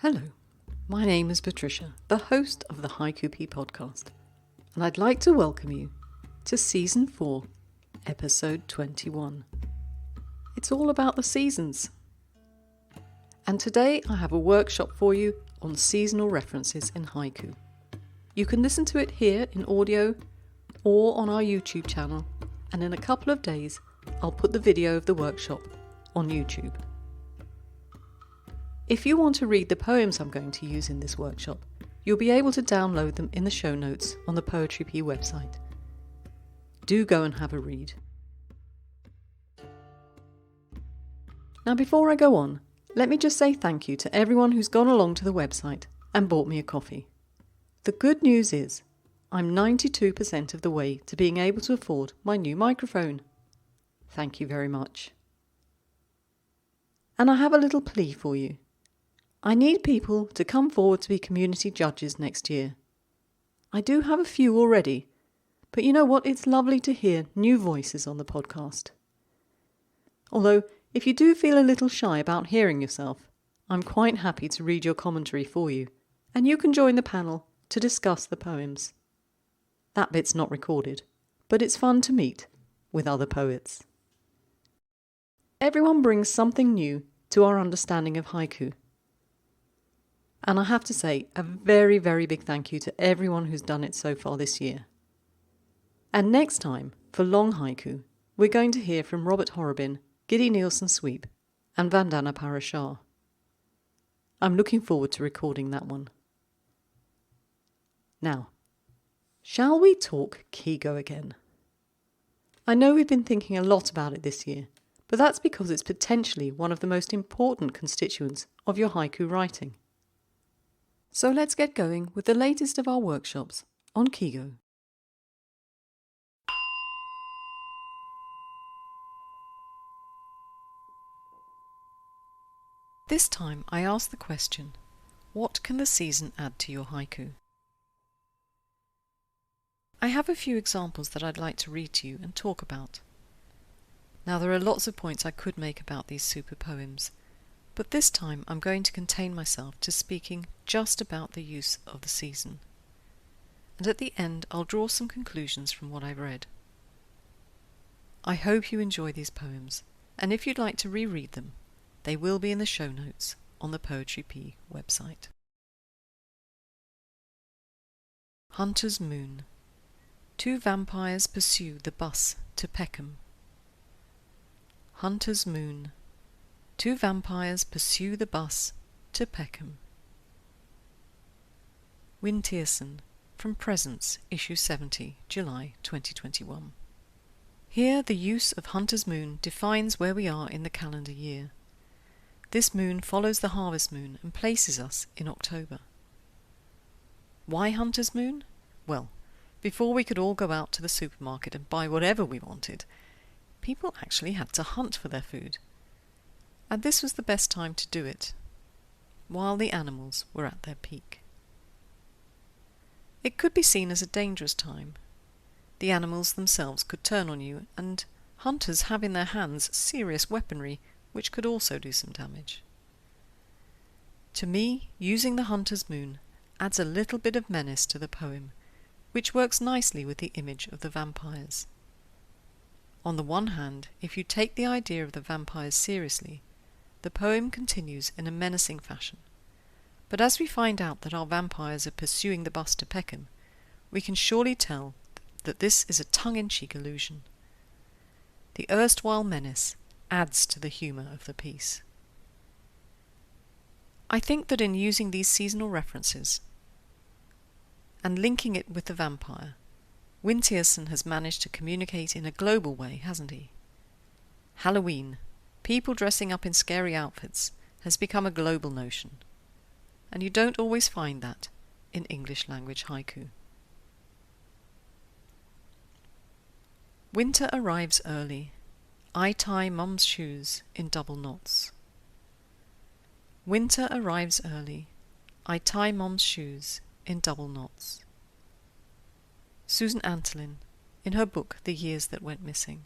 Hello, my name is Patricia, the host of the Haiku Pea Podcast, and I'd like to welcome you to Season 4, Episode 21. It's all about the seasons. And today I have a workshop for you on seasonal references in haiku. You can listen to it here in audio or on our YouTube channel, and in a couple of days I'll put the video of the workshop on YouTube. If you want to read the poems I'm going to use in this workshop, you'll be able to download them in the show notes on the Poetry Pea website. Do go and have a read. Now before I go on, let me just say thank you to everyone who's gone along to the website and bought me a coffee. The good news is, I'm 92% of the way to being able to afford my new microphone. Thank you very much. And I have a little plea for you. I need people to come forward to be community judges next year. I do have a few already, but you know what? It's lovely to hear new voices on the podcast. Although, if you do feel a little shy about hearing yourself, I'm quite happy to read your commentary for you, and you can join the panel to discuss the poems. That bit's not recorded, but it's fun to meet with other poets. Everyone brings something new to our understanding of haiku. And I have to say a very, very big thank you to everyone who's done it so far this year. And next time, for long haiku, we're going to hear from Robert Horrobin, Giddy Nielsen Sweep, and Vandana Parashar. I'm looking forward to recording that one. Now, shall we talk Kigo again? I know we've been thinking a lot about it this year, but that's because it's potentially one of the most important constituents of your haiku writing. So let's get going with the latest of our workshops on Kigo. This time I ask the question, what can the season add to your haiku? I have a few examples that I'd like to read to you and talk about. Now there are lots of points I could make about these super poems, but this time I'm going to contain myself to speaking just about the use of the season. And at the end I'll draw some conclusions from what I've read. I hope you enjoy these poems, and if you'd like to reread them, they will be in the show notes on the Poetry Pea website. Hunter's Moon. Two vampires pursue the bus to Peckham. Hunter's Moon. Two vampires pursue the bus to Peckham. Wynne Tierson, from Presents, Issue 70, July 2021. Here the use of Hunter's Moon defines where we are in the calendar year. This moon follows the harvest moon and places us in October. Why Hunter's Moon? Well, before we could all go out to the supermarket and buy whatever we wanted, people actually had to hunt for their food. And this was the best time to do it, while the animals were at their peak. It could be seen as a dangerous time. The animals themselves could turn on you, and hunters have in their hands serious weaponry which could also do some damage. To me, using the Hunter's Moon adds a little bit of menace to the poem, which works nicely with the image of the vampires. On the one hand, if you take the idea of the vampires seriously, the poem continues in a menacing fashion. But as we find out that our vampires are pursuing the bus to Peckham, we can surely tell that this is a tongue-in-cheek allusion. The erstwhile menace adds to the humour of the piece. I think that in using these seasonal references and linking it with the vampire, Wynne Tierson has managed to communicate in a global way, hasn't he? Halloween, people dressing up in scary outfits, has become a global notion, and you don't always find that in English language haiku. Winter arrives early. I tie Mum's shoes in double knots. Winter arrives early. I tie Mum's shoes in double knots. Susan Antolin, in her book The Years That Went Missing.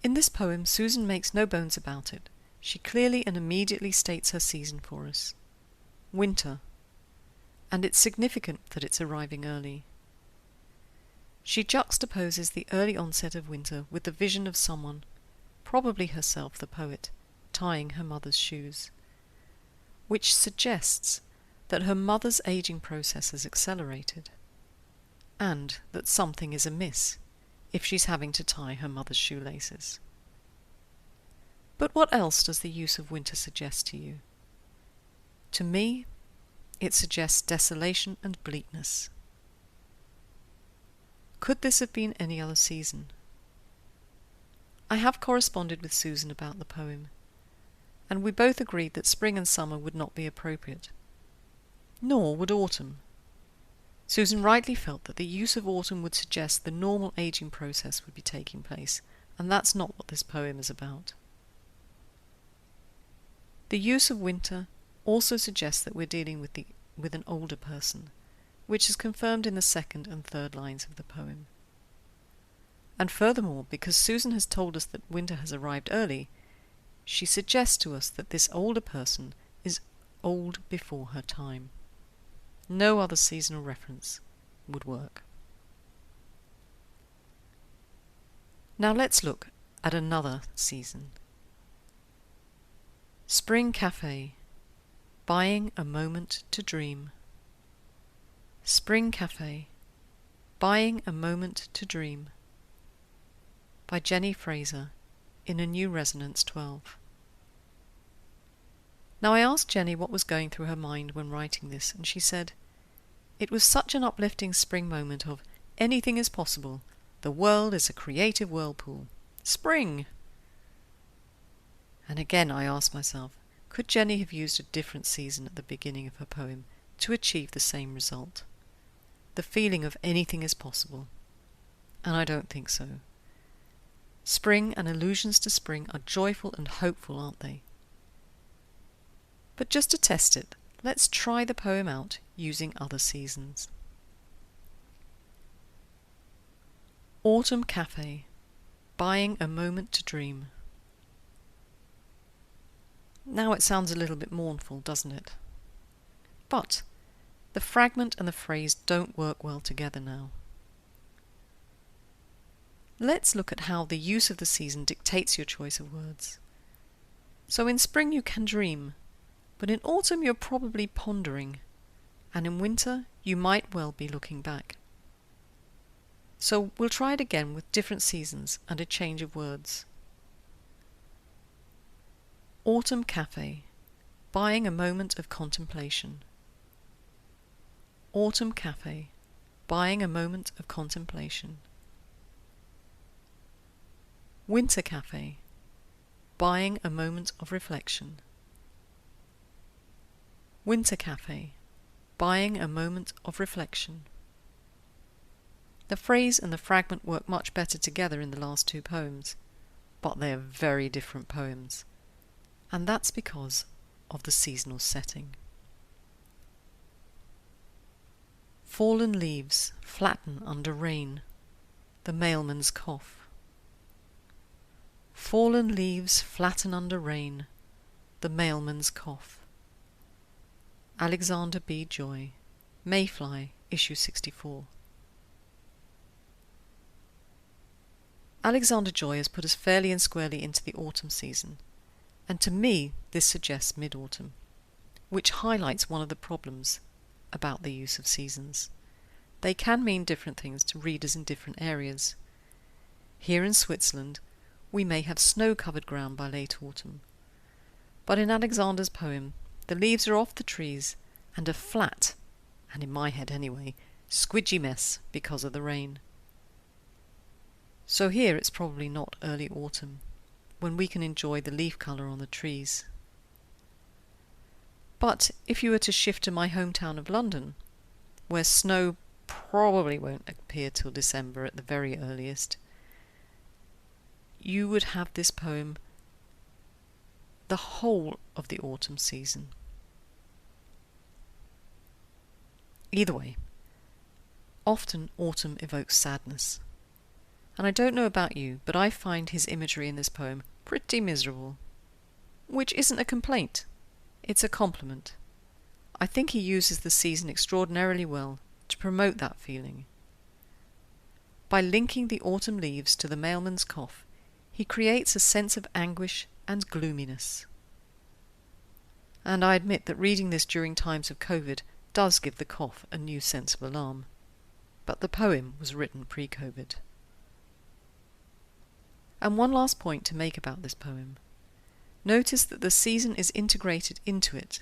In this poem, Susan makes no bones about it. she clearly and immediately states her season for us. Winter. And it's significant that it's arriving early. She juxtaposes the early onset of winter with the vision of someone, probably herself the poet, tying her mother's shoes, which suggests that her mother's aging process has accelerated, and that something is amiss if she's having to tie her mother's shoelaces. But what else does the use of winter suggest to you? To me, it suggests desolation and bleakness. Could this have been any other season? I have corresponded with Susan about the poem, and we both agreed that spring and summer would not be appropriate. Nor would autumn. Susan rightly felt that the use of autumn would suggest the normal aging process would be taking place, and that's not what this poem is about. The use of winter also suggests that we're dealing with an older person, which is confirmed in the second and third lines of the poem. And furthermore, because Susan has told us that winter has arrived early, she suggests to us that this older person is old before her time. No other seasonal reference would work. Now let's look at another season. Spring Cafe, buying a moment to dream. Spring Cafe, buying a moment to dream. By Jenny Fraser, in A New Resonance 12. Now I asked Jenny what was going through her mind when writing this, and she said, "It was such an uplifting spring moment of anything is possible, the world is a creative whirlpool. Spring!" And again I asked myself, could Jenny have used a different season at the beginning of her poem to achieve the same result? The feeling of anything is possible. And I don't think so. Spring and allusions to spring are joyful and hopeful, aren't they? But just to test it, let's try the poem out using other seasons. Autumn Cafe, buying a moment to dream. Now it sounds a little bit mournful, doesn't it? But the fragment and the phrase don't work well together now. Let's look at how the use of the season dictates your choice of words. So in spring you can dream, but in autumn you're probably pondering, and in winter you might well be looking back. So we'll try it again with different seasons and a change of words. Autumn Cafe, buying a moment of contemplation. Autumn Cafe, buying a moment of contemplation. Winter Cafe, buying a moment of reflection. Winter Cafe, buying a moment of reflection. The phrase and the fragment work much better together in the last two poems, but they are very different poems, and that's because of the seasonal setting. Fallen leaves flatten under rain, the mailman's cough. Fallen leaves flatten under rain, the mailman's cough. Alexander B. Joy, Mayfly, issue 64. Alexander Joy has put us fairly and squarely into the autumn season, and to me this suggests mid-autumn, which highlights one of the problems about the use of seasons. They can mean different things to readers in different areas. Here in Switzerland, we may have snow-covered ground by late autumn, but in Alexander's poem, the leaves are off the trees and a flat, and in my head anyway, squidgy mess because of the rain. So here it's probably not early autumn, when we can enjoy the leaf colour on the trees. But if you were to shift to my hometown of London, where snow probably won't appear till December at the very earliest, you would have this poem the whole of the autumn season. Either way, often autumn evokes sadness. And I don't know about you, but I find his imagery in this poem pretty miserable. which isn't a complaint. It's a compliment. I think he uses the season extraordinarily well to promote that feeling. By linking the autumn leaves to the mailman's cough, he creates a sense of anguish and gloominess. And I admit that reading this during times of COVID does give the cough a new sense of alarm. But the poem was written pre-COVID. And one last point to make about this poem. Notice that the season is integrated into it.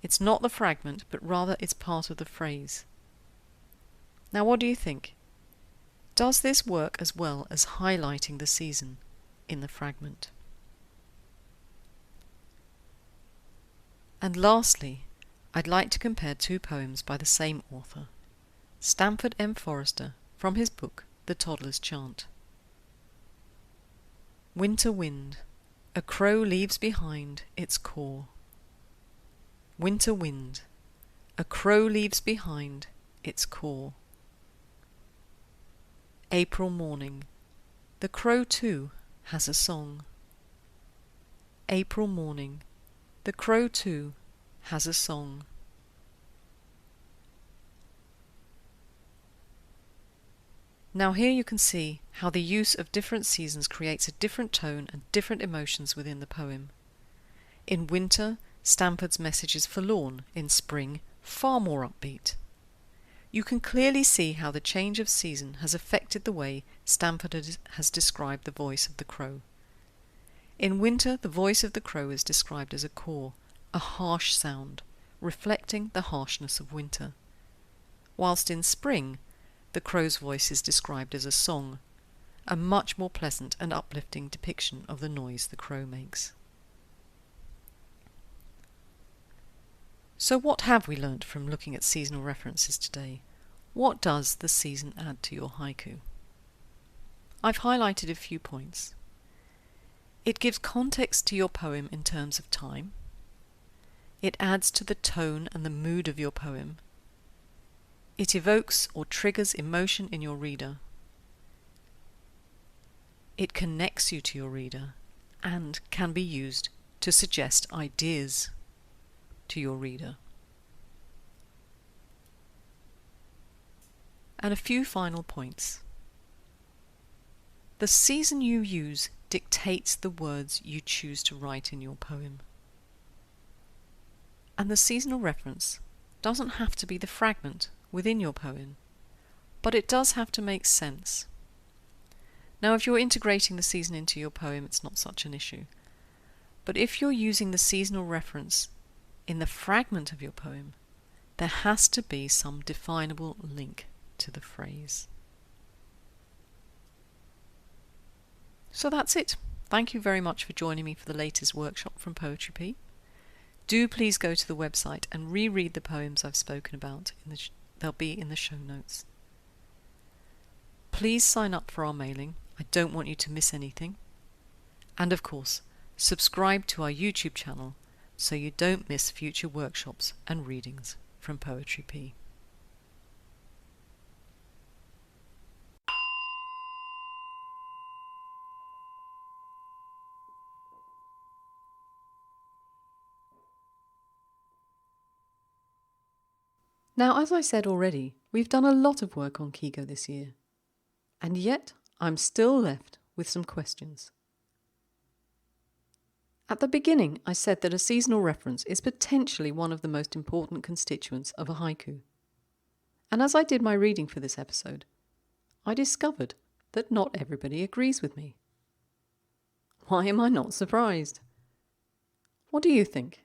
It's not the fragment, but rather it's part of the phrase. Now what do you think? Does this work as well as highlighting the season in the fragment? And lastly, I'd like to compare two poems by the same author, Stamford M. Forrester, from his book The Toddler's Chant. Winter wind, a crow leaves behind its caw. Winter wind, a crow leaves behind its caw. April morning, the crow too has a song. April morning, the crow too has a song. Now here you can see how the use of different seasons creates a different tone and different emotions within the poem. In winter, Stamford's message is forlorn. In spring, far more upbeat. You can clearly see how the change of season has affected the way Stamford has described the voice of the crow. In winter, the voice of the crow is described as a caw, a harsh sound, reflecting the harshness of winter. Whilst in spring, the crow's voice is described as a song, a much more pleasant and uplifting depiction of the noise the crow makes. So what have we learnt from looking at seasonal references today? What does the season add to your haiku? I've highlighted a few points. It gives context to your poem in terms of time. It adds to the tone and the mood of your poem. It evokes or triggers emotion in your reader. It connects you to your reader and can be used to suggest ideas to your reader. And a few final points. The season you use dictates the words you choose to write in your poem. And the seasonal reference doesn't have to be the fragment within your poem, but it does have to make sense. Now, if you're integrating the season into your poem, it's not such an issue. But if you're using the seasonal reference in the fragment of your poem, there has to be some definable link to the phrase. So that's it. Thank you very much for joining me for the latest workshop from Poetry Pea. Do please go to the website and reread the poems I've spoken about. They'll be in the show notes. Please sign up for our mailing. I don't want you to miss anything. And of course, subscribe to our YouTube channel so you don't miss future workshops and readings from Poetry Pea. Now, as I said already, we've done a lot of work on Kigo this year. And yet, I'm still left with some questions. At the beginning, I said that a seasonal reference is potentially one of the most important constituents of a haiku. And as I did my reading for this episode, I discovered that not everybody agrees with me. Why am I not surprised? What do you think?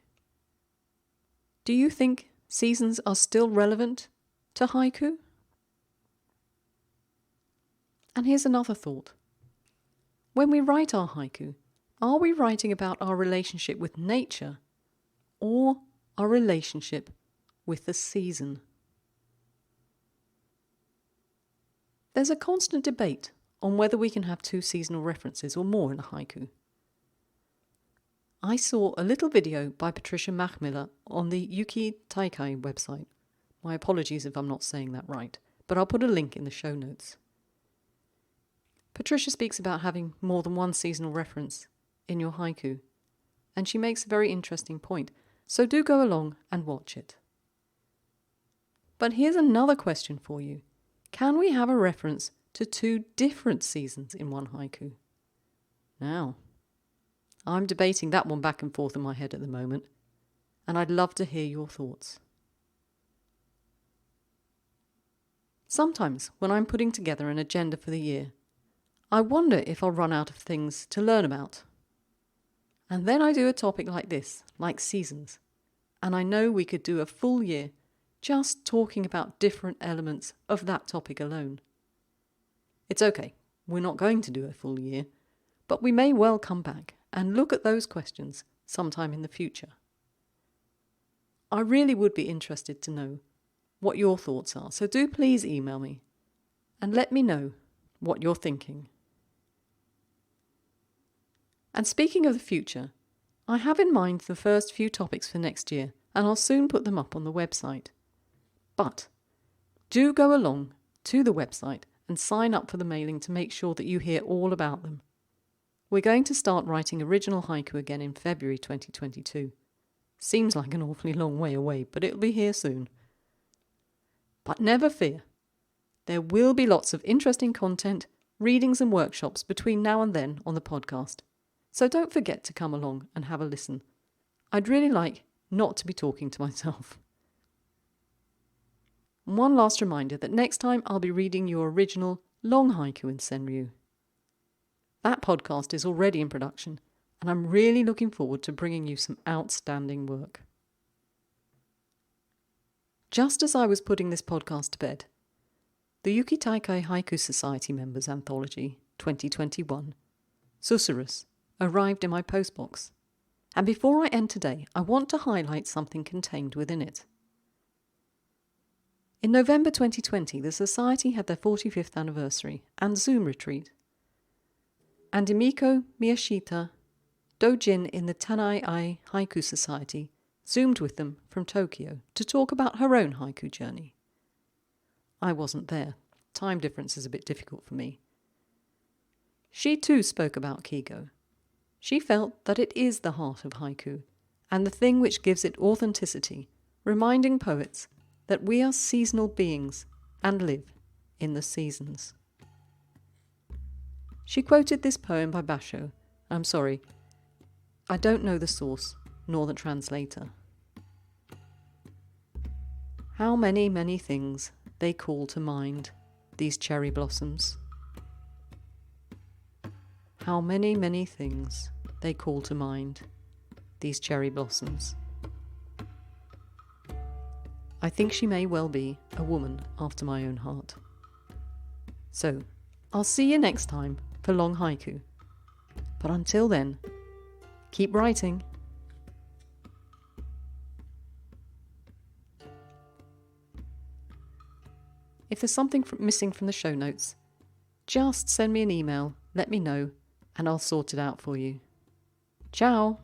Do you think seasons are still relevant to haiku? And here's another thought. When we write our haiku, are we writing about our relationship with nature or our relationship with the season? There's a constant debate on whether we can have two seasonal references or more in a haiku. I saw a little video by Patricia Machmiller on the Yuki Taikai website. My apologies if I'm not saying that right, but I'll put a link in the show notes. Patricia speaks about having more than one seasonal reference in your haiku, and she makes a very interesting point, so do go along and watch it. But here's another question for you. Can we have a reference to 2 different seasons in one haiku? Now, I'm debating that one back and forth in my head at the moment, and I'd love to hear your thoughts. Sometimes, when I'm putting together an agenda for the year, I wonder if I'll run out of things to learn about. And then I do a topic like this, like seasons, and I know we could do a full year just talking about different elements of that topic alone. It's okay, we're not going to do a full year, but we may well come back and look at those questions sometime in the future. I really would be interested to know what your thoughts are, so do please email me and let me know what you're thinking. And speaking of the future, I have in mind the first few topics for next year, and I'll soon put them up on the website. But do go along to the website and sign up for the mailing to make sure that you hear all about them. We're going to start writing original haiku again in February 2022. Seems like an awfully long way away, but it'll be here soon. But never fear. There will be lots of interesting content, readings and workshops between now and then on the podcast. So don't forget to come along and have a listen. I'd really like not to be talking to myself. One last reminder that next time I'll be reading your original long haiku in Senryu. That podcast is already in production, and I'm really looking forward to bringing you some outstanding work. Just as I was putting this podcast to bed, the Yuki Taikai Haiku Society Members Anthology 2021, Susurrus, arrived in my postbox. And before I end today, I want to highlight something contained within it. In November 2020, the Society had their 45th anniversary and Zoom retreat. And Emiko Miyashita, Dojin in the Tanai-ai Haiku Society, Zoomed with them from Tokyo to talk about her own haiku journey. I wasn't there. Time difference is a bit difficult for me. She too spoke about Kigo. She felt that it is the heart of haiku, and the thing which gives it authenticity, reminding poets that we are seasonal beings and live in the seasons. She quoted this poem by Basho. I'm sorry, I don't know the source nor the translator. How many, many things they call to mind, these cherry blossoms. How many, many things they call to mind, these cherry blossoms. I think she may well be a woman after my own heart. So, I'll see you next time for Long Haiku. But until then, keep writing. If there's something missing from the show notes, just send me an email, let me know, and I'll sort it out for you. Ciao!